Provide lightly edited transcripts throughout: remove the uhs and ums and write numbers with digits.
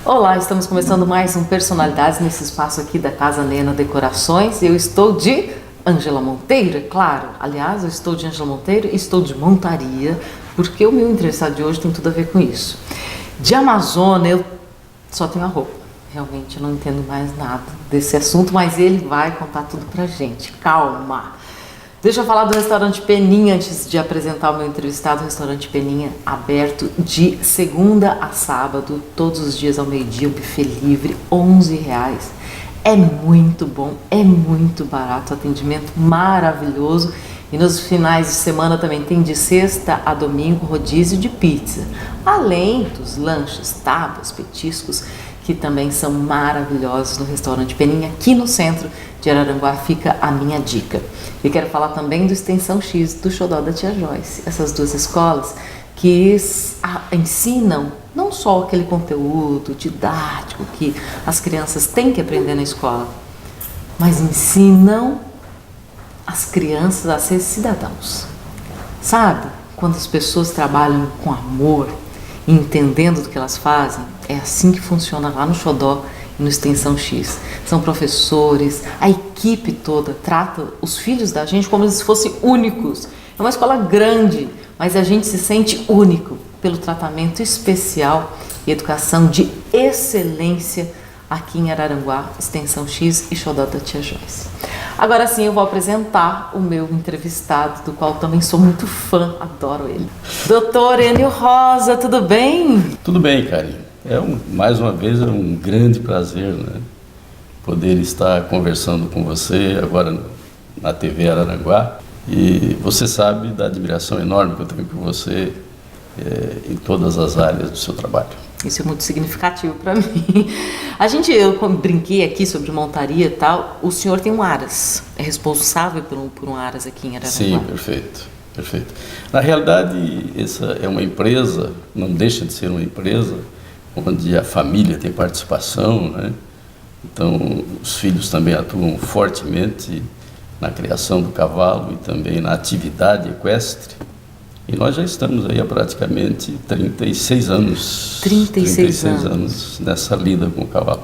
Olá, estamos começando mais um Personalidades nesse espaço aqui da Casa Nena Decorações. Eu estou de Ângela Monteiro, é claro. Aliás, eu estou de Ângela Monteiro e estou de montaria, porque o meu entrevistado de hoje tem tudo a ver com isso. De Amazônia, eu só tenho a roupa. Realmente eu não entendo mais nada desse assunto, mas ele vai contar tudo pra gente. Calma! Deixa eu falar do restaurante Peninha antes de apresentar o meu entrevistado. O restaurante Peninha aberto de segunda a sábado, todos os dias ao meio-dia, o buffet livre, R$11. É muito bom, é muito barato, atendimento maravilhoso. E nos finais de semana também tem de sexta a domingo rodízio de pizza. Além dos lanches, tábuas, petiscos, que também são maravilhosos no restaurante Peninha, aqui no centro de Araranguá. Fica a minha dica. E quero falar também do Extensão X, do Xodó da Tia Joyce. Essas duas escolas que ensinam não só aquele conteúdo didático que as crianças têm que aprender na escola, mas ensinam as crianças a ser cidadãos. Sabe? Quando as pessoas trabalham com amor, entendendo do que elas fazem, é assim que funciona lá no Xodó e no Extensão X. São professores, a equipe toda trata os filhos da gente como se fossem únicos. É uma escola grande, mas a gente se sente único pelo tratamento especial e educação de excelência aqui em Araranguá, Extensão X e Xodó da Tia Joyce. Agora sim, eu vou apresentar o meu entrevistado, do qual também sou muito fã, adoro ele. Doutor Enio Rosa, tudo bem? Tudo bem, Karen. Mais uma vez, é um grande prazer, né, poder estar conversando com você agora na TV Araranguá. E você sabe da admiração enorme que eu tenho por você em todas as áreas do seu trabalho. Isso é muito significativo para mim. Eu brinquei aqui sobre montaria e tal. O senhor tem um Aras, é responsável por um Aras aqui em Araranguá? Sim, perfeito. Na realidade, essa é uma empresa, não deixa de ser uma empresa, onde a família tem participação, né? Então, os filhos também atuam fortemente na criação do cavalo e também na atividade equestre. E nós já estamos aí há praticamente 36 anos. 36 anos nessa lida com o cavalo.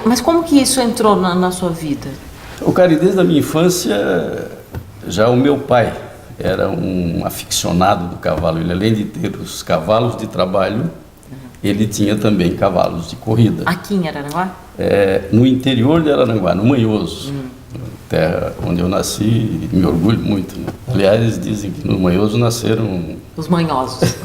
Mas como que isso entrou na sua vida? O cara, desde a minha infância, já o meu pai era um aficionado do cavalo. Ele, além de ter os cavalos de trabalho, ele tinha também cavalos de corrida. Aqui em Araranguá? No interior de Araranguá, no Manhoso. Terra onde eu nasci e me orgulho muito, né? Aliás, dizem que no Manhoso nasceram... Os manhosos.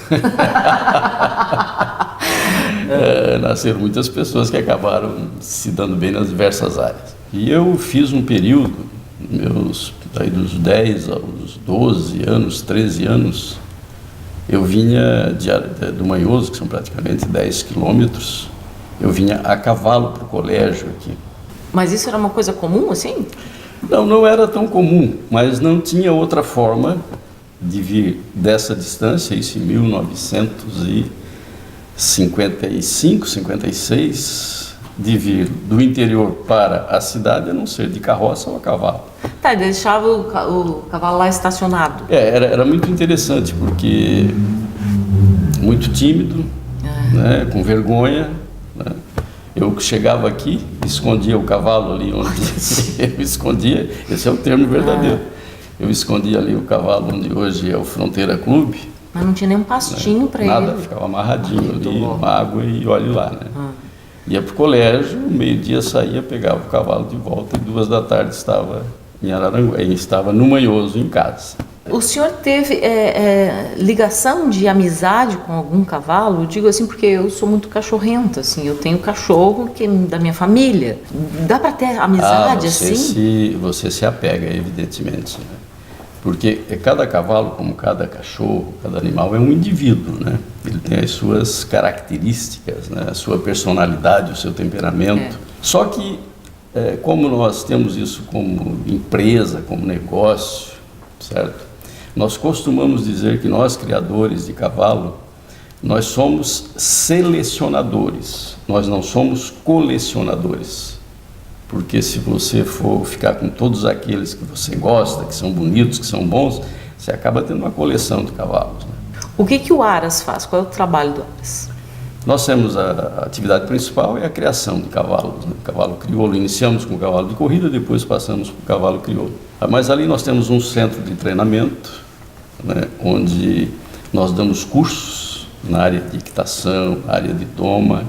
Nasceram muitas pessoas que acabaram se dando bem nas diversas áreas. E eu fiz um período, daí dos 10 aos 12 anos, 13 anos, eu vinha do Manhoso, que são praticamente 10 quilômetros, eu vinha a cavalo para o colégio aqui. Mas isso era uma coisa comum, assim? Não era tão comum, mas não tinha outra forma de vir dessa distância, isso em 1955, 56, de vir do interior para a cidade, a não ser de carroça ou a cavalo. Tá, ele deixava o cavalo lá estacionado. Era muito interessante, porque muito tímido, né, com vergonha, né? Eu chegava aqui, escondia o cavalo ali onde eu escondia, esse é o termo verdadeiro. Eu escondia ali o cavalo onde hoje é o Fronteira Clube. Mas não tinha nem um pastinho para ele? Nada, ficava amarradinho ali, uma água e olhe lá, né? Ia para o colégio, meio-dia saía, pegava o cavalo de volta e 2 da tarde estava em Araranguá, estava no Manhoso, em casa. O senhor teve ligação de amizade com algum cavalo? Eu digo assim porque eu sou muito cachorrenta, assim, eu tenho cachorro que é da minha família. Dá para ter amizade assim? Você se apega, evidentemente, né? Porque cada cavalo, como cada cachorro, cada animal, é um indivíduo, né? Ele tem as suas características, né? A sua personalidade, o seu temperamento. Só que, como nós temos isso como empresa, como negócio, certo? Nós costumamos dizer que nós, criadores de cavalo, nós somos selecionadores, nós não somos colecionadores. Porque se você for ficar com todos aqueles que você gosta, que são bonitos, que são bons, você acaba tendo uma coleção de cavalos, né? O que o Aras faz? Qual é o trabalho do Aras? Nós temos a atividade principal é a criação de cavalos, né? Cavalo crioulo. Iniciamos com o cavalo de corrida, depois passamos para o cavalo crioulo. Mas ali nós temos um centro de treinamento, né? Onde nós damos cursos na área de equitação, área de doma,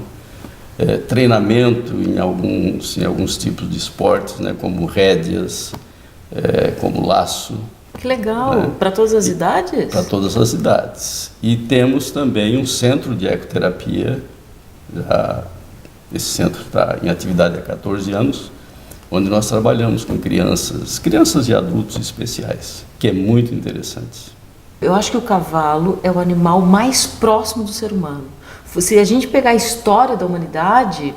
treinamento em alguns tipos de esportes, né? Como rédeas, como laço. Que legal, né? Para todas as idades? Para todas as idades. E temos também um centro de ecoterapia, esse centro está em atividade há 14 anos, onde nós trabalhamos com crianças e adultos especiais, que é muito interessante. Eu acho que o cavalo é o animal mais próximo do ser humano. Se a gente pegar a história da humanidade,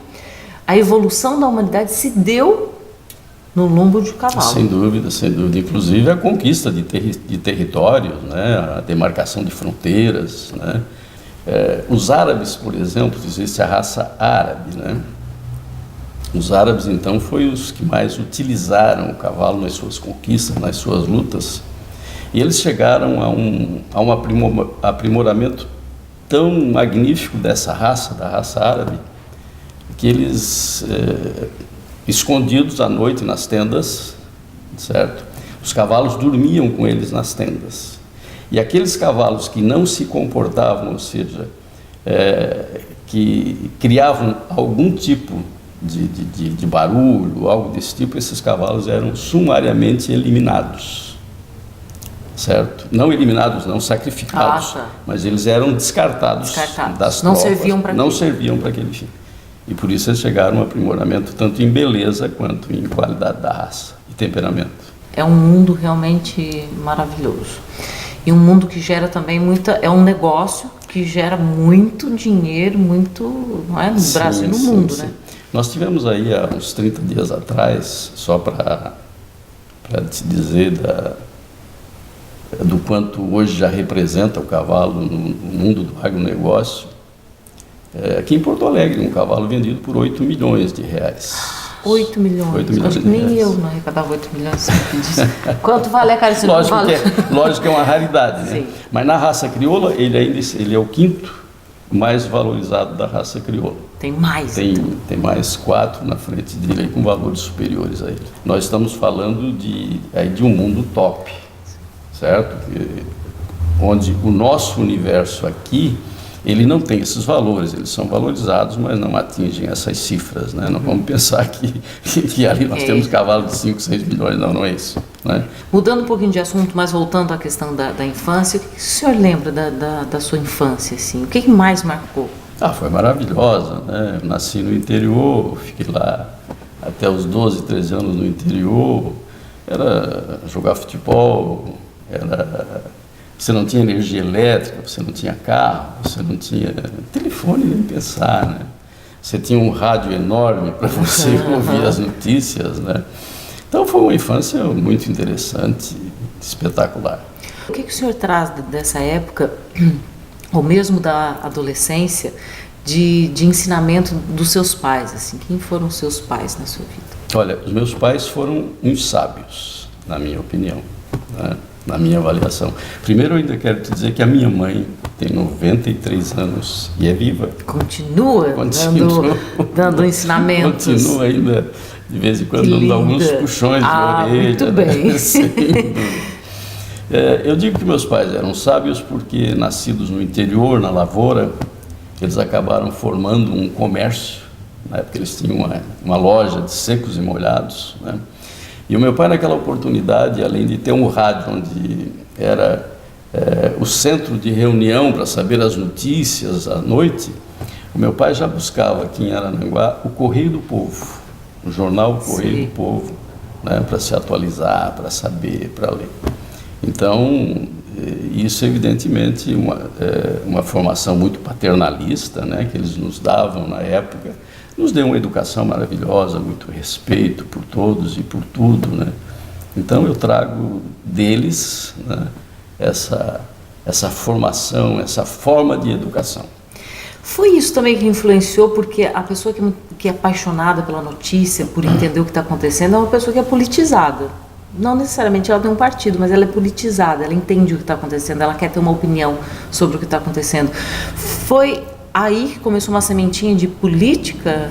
a evolução da humanidade se deu no lombo de cavalo. Sem dúvida, sem dúvida. Inclusive a conquista de territórios, né? A demarcação de fronteiras, né? Os árabes, por exemplo, existe a raça árabe, né? Os árabes, então, foram os que mais utilizaram o cavalo nas suas conquistas, nas suas lutas. E eles chegaram a um aprimoramento tão magnífico dessa raça, da raça árabe, que eles... escondidos à noite nas tendas, certo? Os cavalos dormiam com eles nas tendas. E aqueles cavalos que não se comportavam, ou seja, que criavam algum tipo de barulho, algo desse tipo, esses cavalos eram sumariamente eliminados, certo? Não eliminados, não sacrificados, mas eles eram descartados. Das não tropas, serviam para não serviam para aquele fim. E por isso eles chegaram a um aprimoramento tanto em beleza quanto em qualidade da raça e temperamento. É um mundo realmente maravilhoso. E um mundo que gera também é um negócio que gera muito dinheiro, não é? No Brasil e no mundo, né? Nós tivemos aí há uns 30 dias atrás, só para te dizer do quanto hoje já representa o cavalo no mundo do agronegócio. Aqui em Porto Alegre, um cavalo vendido por 8 milhões de reais. 8 milhões? 8 milhões Acho que nem eu não arrecadava 8 milhões se pedisse. Quanto vale a cara desse cavalo? Lógico que é uma raridade, né? Sim. Mas na raça crioula, ele é o quinto mais valorizado da raça crioula. Tem mais? Tem mais 4 na frente dele, com valores superiores a ele. Nós estamos falando de um mundo top, certo? Onde o nosso universo aqui, ele não tem esses valores, eles são valorizados, mas não atingem essas cifras, né? Não vamos pensar que ali nós temos cavalo de 5, 6 milhões, não é isso, né? Mudando um pouquinho de assunto, mas voltando à questão da infância, o que o senhor lembra da sua infância, assim? O que mais marcou? Foi maravilhosa, né? Eu nasci no interior, fiquei lá até os 12, 13 anos no interior, era jogar futebol, você não tinha energia elétrica, você não tinha carro, você não tinha telefone nem pensar, né? Você tinha um rádio enorme para você ouvir as notícias, né? Então foi uma infância muito interessante, espetacular. O que o senhor traz dessa época, ou mesmo da adolescência, de ensinamento dos seus pais, assim? Quem foram os seus pais na sua vida? Olha, os meus pais foram uns sábios, na minha opinião, né? Na minha avaliação. Primeiro, eu ainda quero te dizer que a minha mãe tem 93 anos e é viva. Continua. Dando ensinamentos. Continua ainda, de vez em quando, dando alguns puxões de orelha. Muito bem. Eu digo que meus pais eram sábios porque, nascidos no interior, na lavoura, eles acabaram formando um comércio. Na época eles tinham uma loja de secos e molhados, né? E o meu pai, naquela oportunidade, além de ter um rádio onde era o centro de reunião para saber as notícias à noite, o meu pai já buscava aqui em Araranguá o Correio do Povo, o jornal Correio do Povo, né, para se atualizar, para saber, para ler. Então, isso evidentemente uma formação muito paternalista, né, que eles nos davam na época. Nos deu uma educação maravilhosa, muito respeito por todos e por tudo, né? Então eu trago deles, né, essa formação, essa forma de educação. Foi isso também que influenciou, porque a pessoa que é apaixonada pela notícia, por entender o que está acontecendo, é uma pessoa que é politizada. Não necessariamente ela tem um partido, mas ela é politizada, ela entende o que está acontecendo, ela quer ter uma opinião sobre o que está acontecendo. Foi aí que começou uma sementinha de política?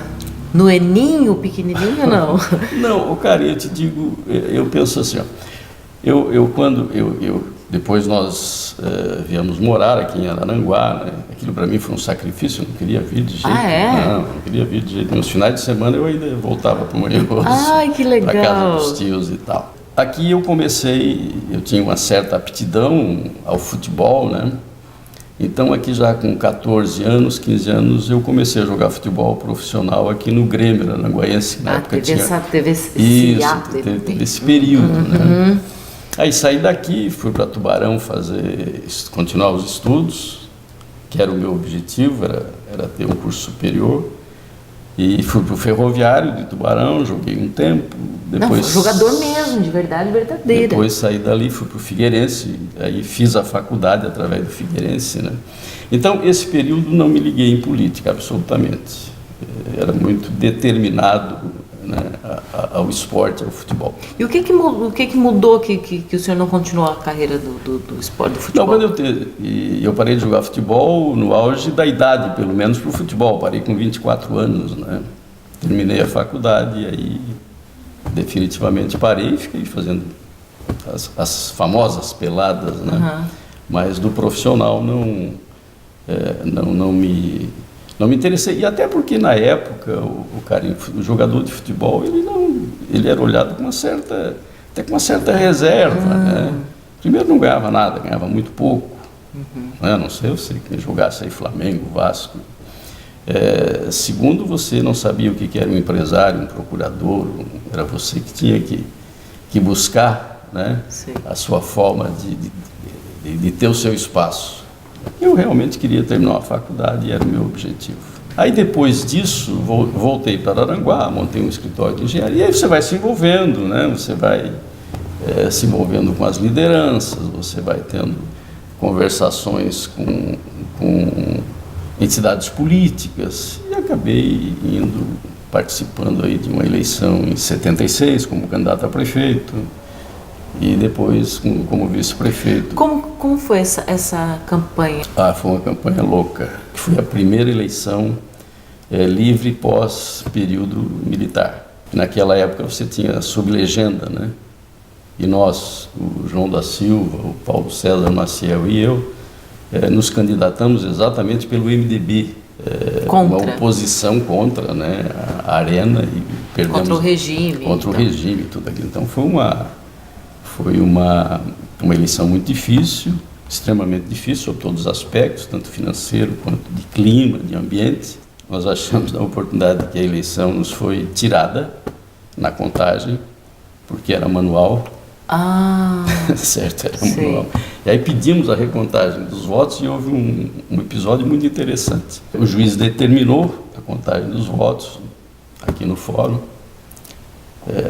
No Eninho, pequenininho, não? Não, cara, eu te digo, eu penso assim, ó, depois nós viemos morar aqui em Araranguá, né? Aquilo para mim foi um sacrifício, eu não queria vir de jeito nenhum. Não queria vir de jeito nenhum. Nos finais de semana eu ainda voltava para o Manhoso. Ai, que legal! Para casa dos tios e tal. Aqui eu tinha uma certa aptidão ao futebol, né? Então aqui já com 14 anos, 15 anos, eu comecei a jogar futebol profissional aqui no Grêmio Aranguaense. Na época teve esse período, né? Aí saí daqui, fui para Tubarão continuar os estudos, que era o meu objetivo, era ter um curso superior. E fui para o Ferroviário de Tubarão, joguei um tempo. Depois, não, jogador mesmo, de verdade verdadeira. Depois saí dali, fui para o Figueirense, aí fiz a faculdade através do Figueirense, né? Então, esse período não me liguei em política, absolutamente. Era muito determinado, né, ao esporte, ao futebol. E o que mudou que o senhor não continuou a carreira do esporte, do futebol? Não, quando eu parei de jogar futebol no auge da idade, pelo menos para o futebol. Parei com 24 anos, né? Terminei a faculdade e aí definitivamente parei e fiquei fazendo as famosas peladas, né? Mas do profissional não me interessei. E até porque na época o jogador de futebol ele era olhado com uma certa reserva, né? Primeiro não ganhava nada, ganhava muito pouco. Né? Não sei, eu sei quem jogasse aí Flamengo, Vasco. Segundo, você não sabia o que era um empresário, um procurador, era você que tinha que buscar, né, a sua forma de ter o seu espaço. Eu realmente queria terminar a faculdade e era o meu objetivo. Aí depois disso, voltei para Araranguá, montei um escritório de engenharia, e aí você vai se envolvendo, né? Você vai se envolvendo com as lideranças, você vai tendo conversações com entidades políticas, e acabei participando aí de uma eleição em 76 como candidato a prefeito e depois como vice-prefeito. Como foi essa campanha? Foi uma campanha louca, que foi a primeira eleição livre pós-período militar. Naquela época você tinha sublegenda, né? E nós, o João da Silva, o Paulo César Maciel e eu, nos candidatamos exatamente pelo MDB, uma oposição contra, né, a Arena e perdemos contra o regime, o regime, tudo aquilo. Então foi uma eleição muito difícil, extremamente difícil sobre todos os aspectos, tanto financeiro quanto de clima, de ambiente. Nós achamos na oportunidade que a eleição nos foi tirada na contagem, porque era manual. Certo, era manual. E aí pedimos a recontagem dos votos e houve um episódio muito interessante. O juiz determinou a contagem dos votos aqui no fórum,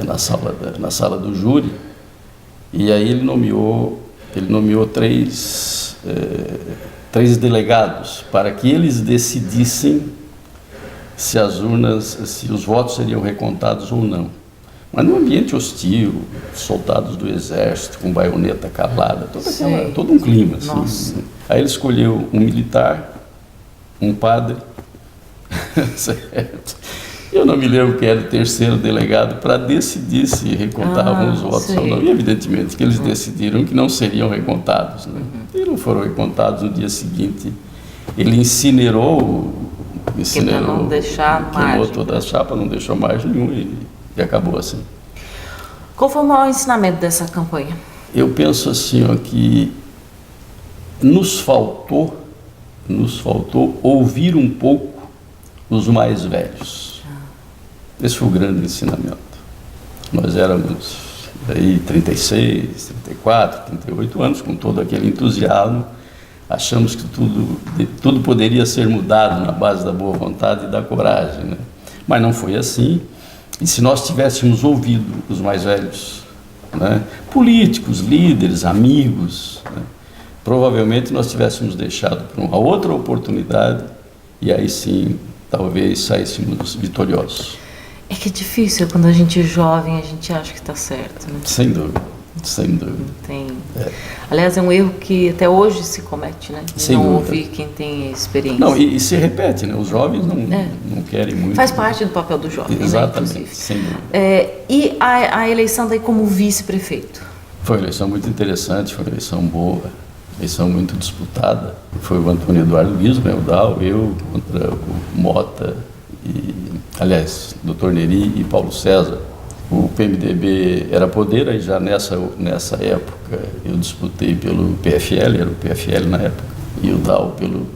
na sala do júri, e aí ele nomeou três delegados para que eles decidissem se os votos seriam recontados ou não. Mas num ambiente hostil, soldados do exército, com baioneta calada, todo um clima. Assim. Aí ele escolheu um militar, um padre, certo? Eu não me lembro quem era o terceiro delegado para decidir se recontavam os votos ou não. E evidentemente que eles decidiram que não seriam recontados, né? E não foram recontados. No dia seguinte, ele incinerou queimou toda a chapa, não deixou mais nenhum e acabou assim. Qual foi o maior ensinamento dessa campanha? Eu penso assim, que nos faltou ouvir um pouco os mais velhos. Esse foi o grande ensinamento. Nós éramos aí 36, 34, 38 anos, com todo aquele entusiasmo, achamos que tudo poderia ser mudado na base da boa vontade e da coragem, né? Mas não foi assim. E se nós tivéssemos ouvido os mais velhos, né, políticos, líderes, amigos, né, provavelmente nós tivéssemos deixado para uma outra oportunidade e aí sim, talvez saíssemos vitoriosos. É que é difícil, quando a gente é jovem, a gente acha que está certo, né? Sem dúvida. Sem dúvida. Tem. Aliás, é um erro que até hoje se comete, né? De Sem não dúvida. ouvir quem tem experiência. Não, e se repete, né? Os jovens não querem muito. Faz parte do papel do jovem, Exatamente, né, inclusive. sem dúvida. E a eleição daí como vice-prefeito? Foi uma eleição muito interessante, foi uma eleição boa, eleição muito disputada. Foi o Antônio Eduardo Guizzo, né, o Dal, eu contra o Mota, aliás, Dr. Neri e Paulo César. O PMDB era poder, aí já nessa época eu disputei pelo PFL, era o PFL na época, e o Dal pelo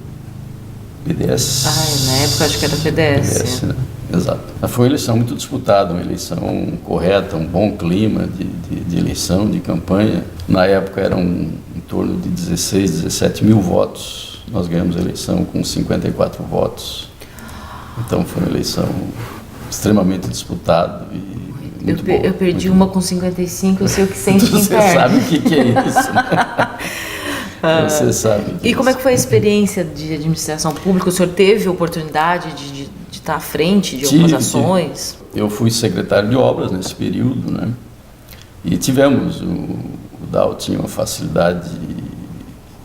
PDS. Na época acho que era PDS. Né? Exato. Foi uma eleição muito disputada, uma eleição correta, um bom clima de eleição, de campanha. Na época eram em torno de 16, 17 mil votos. Nós ganhamos a eleição com 54 votos. Então foi uma eleição extremamente disputada e muito boa. Eu perdi uma com 55, eu sei o que sente quem Você perde. sabe o que é isso, né? Você sabe. E como é que foi a experiência de administração pública? O senhor teve oportunidade de estar à frente de algumas ações? Eu fui secretário de obras nesse período, né? E tivemos, o Dal tinha uma facilidade,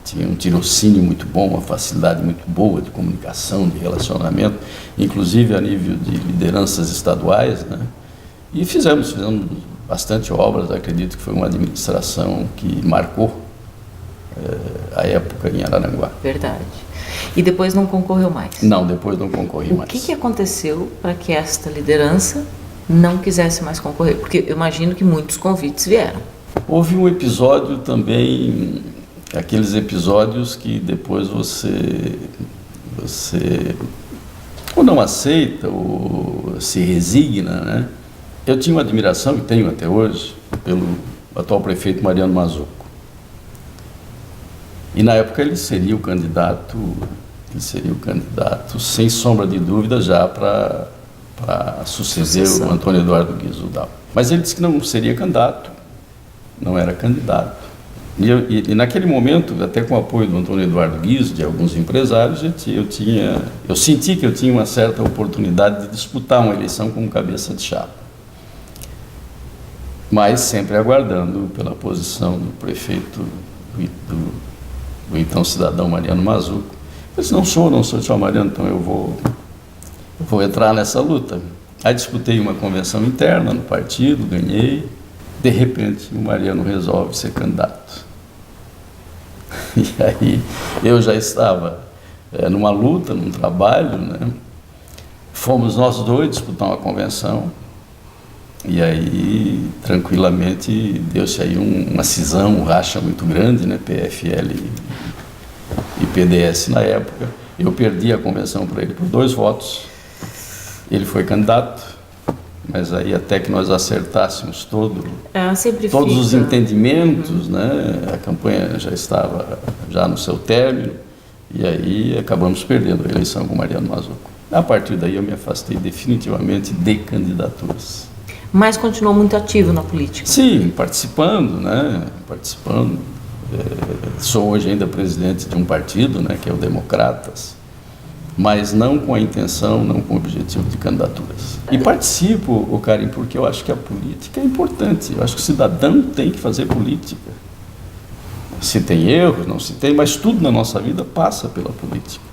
tinha um tirocínio muito bom, uma facilidade muito boa de comunicação, de relacionamento, inclusive a nível de lideranças estaduais, né? E fizemos bastante obras, acredito que foi uma administração que marcou a época em Araranguá. Verdade. E depois não concorreu mais? Não, depois não concorri mais. O que aconteceu para que esta liderança não quisesse mais concorrer? Porque eu imagino que muitos convites vieram. Houve um episódio também, aqueles episódios que depois você ou não aceita ou se resigna, né? Eu tinha uma admiração, e tenho até hoje, pelo atual prefeito Mariano Mazzucco. E na época ele seria o candidato sem sombra de dúvida já para suceder o Antônio Eduardo Guizzo Dal. Mas ele disse que não seria candidato, não era candidato. E naquele momento, até com o apoio do Antônio Eduardo Guizzo, de alguns empresários, eu senti que eu tinha uma certa oportunidade de disputar uma eleição como cabeça de chapa. Mas sempre aguardando pela posição do prefeito, do então cidadão Mariano Mazzucco. Eu disse, não sou senhor Mariano, então eu vou entrar nessa luta. Aí disputei uma convenção interna no partido, ganhei. De repente, o Mariano resolve ser candidato. E aí eu já estava numa luta, num trabalho, né? Fomos nós dois disputar uma convenção. E aí, tranquilamente, deu-se aí uma cisão, um racha muito grande, né? PFL e PDS na época. Eu perdi a convenção para ele por 2 votos. Ele foi candidato, mas aí até que nós acertássemos todos os entendimentos, né? A campanha já estava no seu término, e aí acabamos perdendo a eleição com Mariano Mazzucco. A partir daí eu me afastei definitivamente de candidaturas. Mas continuou muito ativo na política? Sim, participando, né? Sou hoje ainda presidente de um partido, né? Que é o Democratas, mas não com a intenção, não com o objetivo de candidaturas. E participo, Karim, porque eu acho que a política é importante. Eu acho que o cidadão tem que fazer política. Se tem erros, não se tem, mas tudo na nossa vida passa pela política.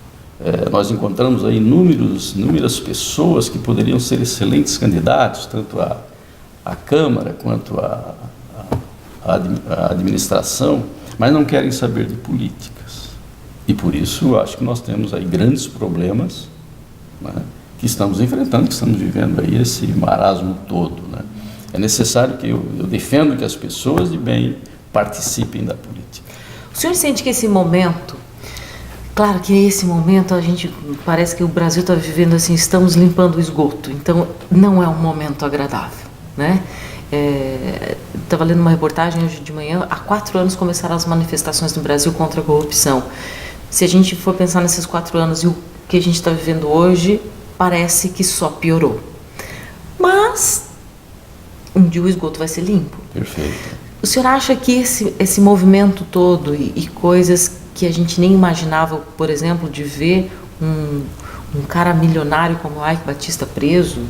Nós encontramos aí inúmeras pessoas que poderiam ser excelentes candidatos, tanto à Câmara quanto à administração, mas não querem saber de políticas. E por isso eu acho que nós temos aí grandes problemas, né, que estamos enfrentando, que estamos vivendo aí esse marasmo todo, né? É necessário que eu defendo que as pessoas de bem participem da política. O senhor sente que esse momento, claro que esse momento a gente parece que o Brasil está vivendo assim, estamos limpando o esgoto, então não é um momento agradável, né? Estava lendo uma reportagem hoje de manhã, há 4 anos começaram as manifestações no Brasil contra a corrupção. Se a gente for pensar nesses 4 anos e o que a gente está vivendo hoje, parece que só piorou. Mas um dia o esgoto vai ser limpo. Perfeito. O senhor acha que esse movimento todo e coisas que a gente nem imaginava, por exemplo, de ver um cara milionário como o Eike Batista preso,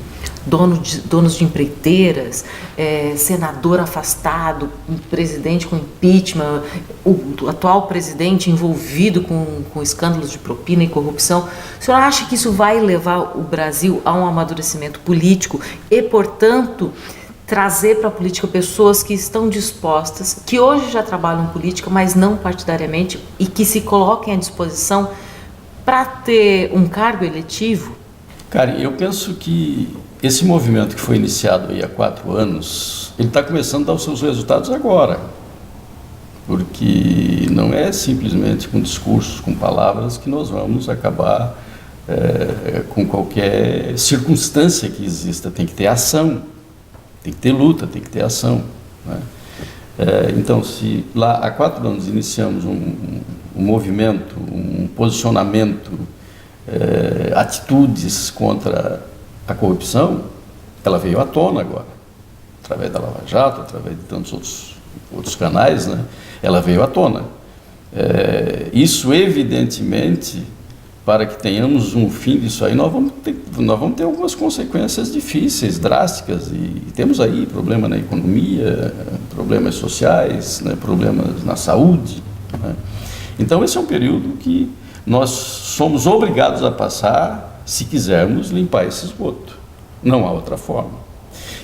donos de empreiteiras, senador afastado, um presidente com impeachment, o atual presidente envolvido com escândalos de propina e corrupção. O senhor acha que isso vai levar o Brasil a um amadurecimento político e, portanto, trazer para a política pessoas que estão dispostas, que hoje já trabalham política, mas não partidariamente, e que se coloquem à disposição para ter um cargo eletivo? Karen, eu penso que esse movimento que foi iniciado aí há 4 anos, ele está começando a dar os seus resultados agora, porque não é simplesmente com discursos, com palavras que nós vamos acabar com qualquer circunstância que exista. Tem que ter ação, tem que ter luta, tem que ter ação, né? Então, se lá há 4 anos iniciamos um movimento, um posicionamento, atitudes contra a corrupção, ela veio à tona agora, através da Lava Jato, através de tantos outros canais, né? Ela veio à tona. Isso, evidentemente, para que tenhamos um fim disso aí, nós vamos ter algumas consequências difíceis, drásticas, e temos aí problema na economia, problemas sociais, né? Problemas na saúde, né? Então, esse é um período que nós somos obrigados a passar se quisermos limpar esse esgoto. Não há outra forma.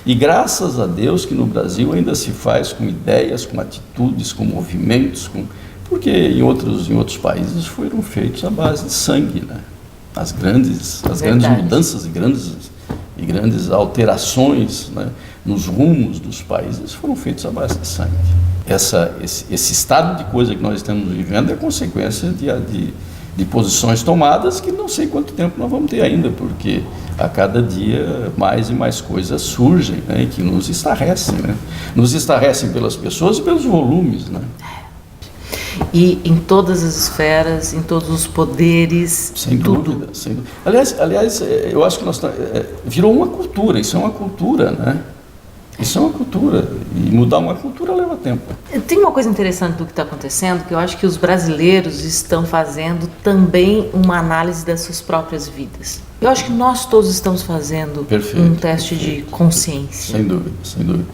E graças a Deus que no Brasil ainda se faz com ideias, com atitudes, com movimentos, porque em outros países foram feitos à base de sangue, né? As grandes mudanças e grandes alterações, né, nos rumos dos países foram feitos à base de sangue. Esse estado de coisa que nós estamos vivendo é consequência de posições tomadas que não sei quanto tempo nós vamos ter ainda, porque a cada dia mais e mais coisas surgem, né, que nos estarrecem, né? Nos estarrecem pelas pessoas e pelos volumes, né? E em todas as esferas, em todos os poderes, sem tudo. Dúvida, sem dúvida. Aliás, eu acho que virou uma cultura, isso é uma cultura, né? Isso é uma cultura, e mudar uma cultura leva tempo. Tem uma coisa interessante do que está acontecendo, que eu acho que os brasileiros estão fazendo também uma análise das suas próprias vidas. Eu acho que nós todos estamos fazendo um teste de consciência. Sem dúvida, sem dúvida.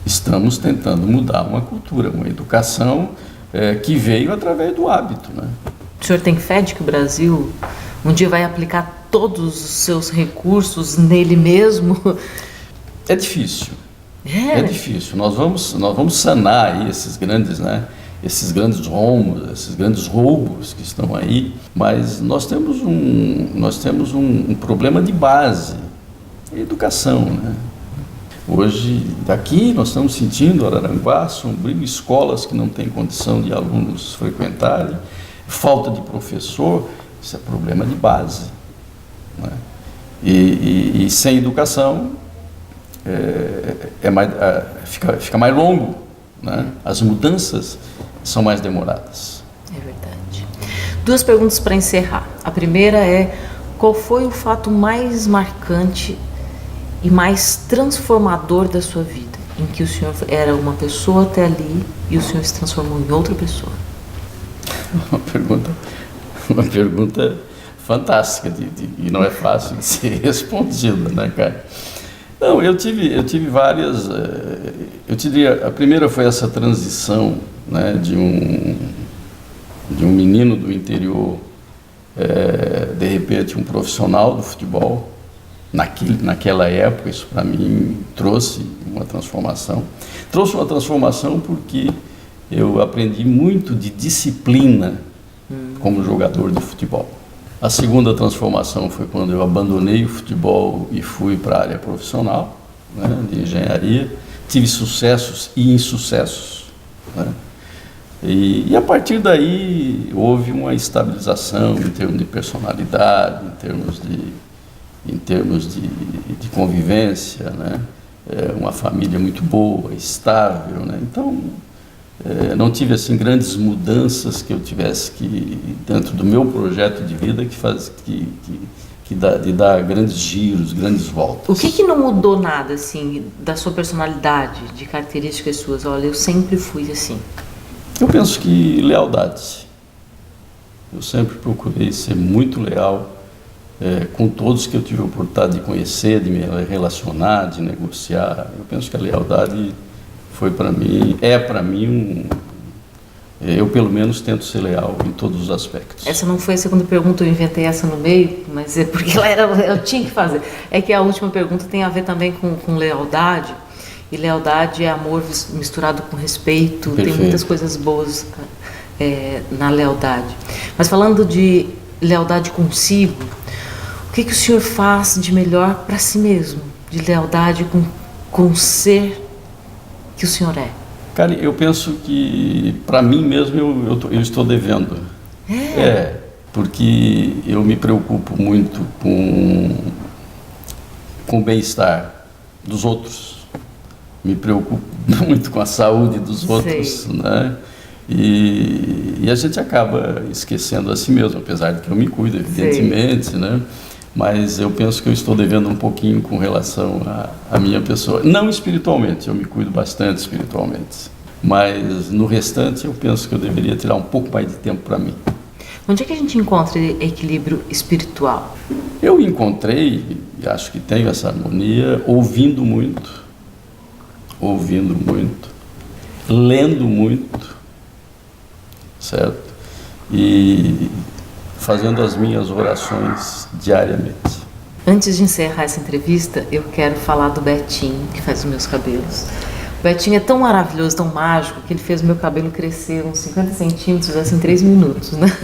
Estamos tentando mudar uma cultura, uma educação que veio através do hábito, né? O senhor tem fé de que o Brasil um dia vai aplicar todos os seus recursos nele mesmo? É difícil. É difícil. Nós vamos sanar aí esses grandes, né? Esses grandes rombos, esses grandes roubos que estão aí, mas nós temos um problema de base, a educação, né? Hoje, daqui nós estamos sentindo Araranguá, Sombrio, escolas que não têm condição de alunos frequentarem, falta de professor, isso é problema de base, né? E sem educação fica mais longo, né? As mudanças são mais demoradas. É verdade. 2 perguntas para encerrar. A primeira é: qual foi o fato mais marcante e mais transformador da sua vida, em que o senhor era uma pessoa até ali e o senhor se transformou em outra pessoa? Uma pergunta fantástica e não é fácil de ser respondida, né, cara? Não, eu tive várias. Eu diria, a primeira foi essa transição, né, de um menino do interior, de repente um profissional do futebol. Naquela época, isso para mim trouxe uma transformação. Trouxe uma transformação porque eu aprendi muito de disciplina como jogador de futebol. A segunda transformação foi quando eu abandonei o futebol e fui para a área profissional, né, de engenharia. Tive sucessos e insucessos, né? E a partir daí houve uma estabilização em termos de personalidade, em termos de convivência, né? Uma família muito boa, estável, né? Então, não tive assim grandes mudanças que eu tivesse que, dentro do meu projeto de vida, de dar grandes giros, grandes voltas. O que não mudou nada, assim, da sua personalidade, de características suas? Olha, eu sempre fui assim. Eu penso que lealdade. Eu sempre procurei ser muito leal com todos que eu tive a oportunidade de conhecer, de me relacionar, de negociar. Eu penso que a lealdade foi para mim, é para mim eu pelo menos tento ser leal em todos os aspectos. Essa não foi a segunda pergunta, eu inventei essa no meio, mas é porque eu tinha que fazer. É que a última pergunta tem a ver também com lealdade, e lealdade é amor misturado com respeito. Perfeito. Tem muitas coisas boas na lealdade. Mas falando de lealdade consigo, o que o senhor faz de melhor para si mesmo, de lealdade com o ser que o senhor é? Cara, eu penso que para mim mesmo eu estou devendo. Porque eu me preocupo muito com o bem-estar dos outros, me preocupo muito com a saúde dos outros, né? E a gente acaba esquecendo a si mesmo, apesar de que eu me cuido, evidentemente, né? Mas eu penso que eu estou devendo um pouquinho com relação à minha pessoa. Não espiritualmente, eu me cuido bastante espiritualmente. Mas no restante eu penso que eu deveria tirar um pouco mais de tempo para mim. Onde é que a gente encontra equilíbrio espiritual? Eu encontrei, e acho que tenho essa harmonia, ouvindo muito, lendo muito, certo? E fazendo as minhas orações diariamente. Antes de encerrar essa entrevista, eu quero falar do Betinho, que faz os meus cabelos. O Betinho é tão maravilhoso, tão mágico, que ele fez o meu cabelo crescer uns 50 centímetros assim, em 3 minutos, né?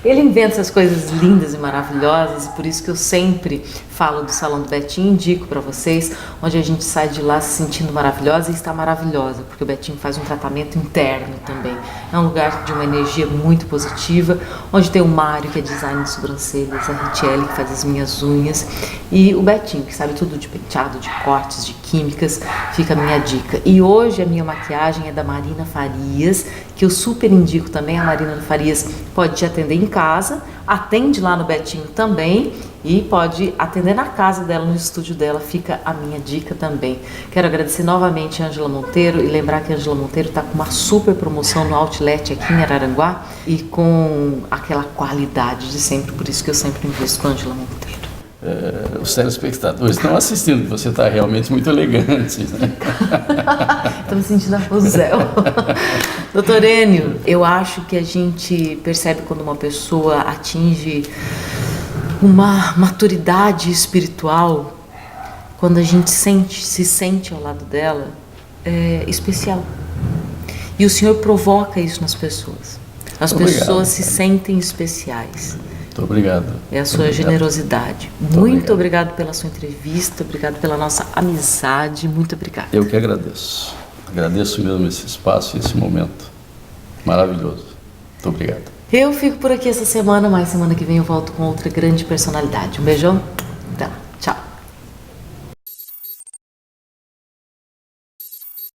Ele inventa essas coisas lindas e maravilhosas, e por isso que eu sempre falo do Salão do Betinho, indico para vocês, onde a gente sai de lá se sentindo maravilhosa e está maravilhosa, porque o Betinho faz um tratamento interno também. É um lugar de uma energia muito positiva, onde tem o Mário, que é design de sobrancelhas, a Richelle, que faz as minhas unhas, e o Betinho, que sabe tudo de penteado, de cortes, de químicas. Fica a minha dica. E hoje a minha maquiagem é da Marina Farias, que eu super indico também. A Marina Farias pode te atender em casa, atende lá no Betinho também, e pode atender na casa dela, no estúdio dela. Fica a minha dica também. Quero agradecer novamente a Ângela Monteiro e lembrar que a Ângela Monteiro está com uma super promoção no Outlet aqui em Araranguá e com aquela qualidade de sempre, por isso que eu sempre invisto com a Ângela Monteiro. Os telespectadores estão assistindo, você está realmente muito elegante, né? Estou me sentindo a Rosel. Doutor Enio, eu acho que a gente percebe quando uma pessoa atinge uma maturidade espiritual, quando a gente se sente ao lado dela, especial. E o Senhor provoca isso nas pessoas. As pessoas se sentem especiais. Muito obrigado. É a sua generosidade. Muito obrigado pela sua entrevista, obrigado pela nossa amizade, muito obrigado. Eu que agradeço. Agradeço mesmo esse espaço e esse momento maravilhoso. Muito obrigado. Eu fico por aqui essa semana, mas semana que vem eu volto com outra grande personalidade. Um beijão.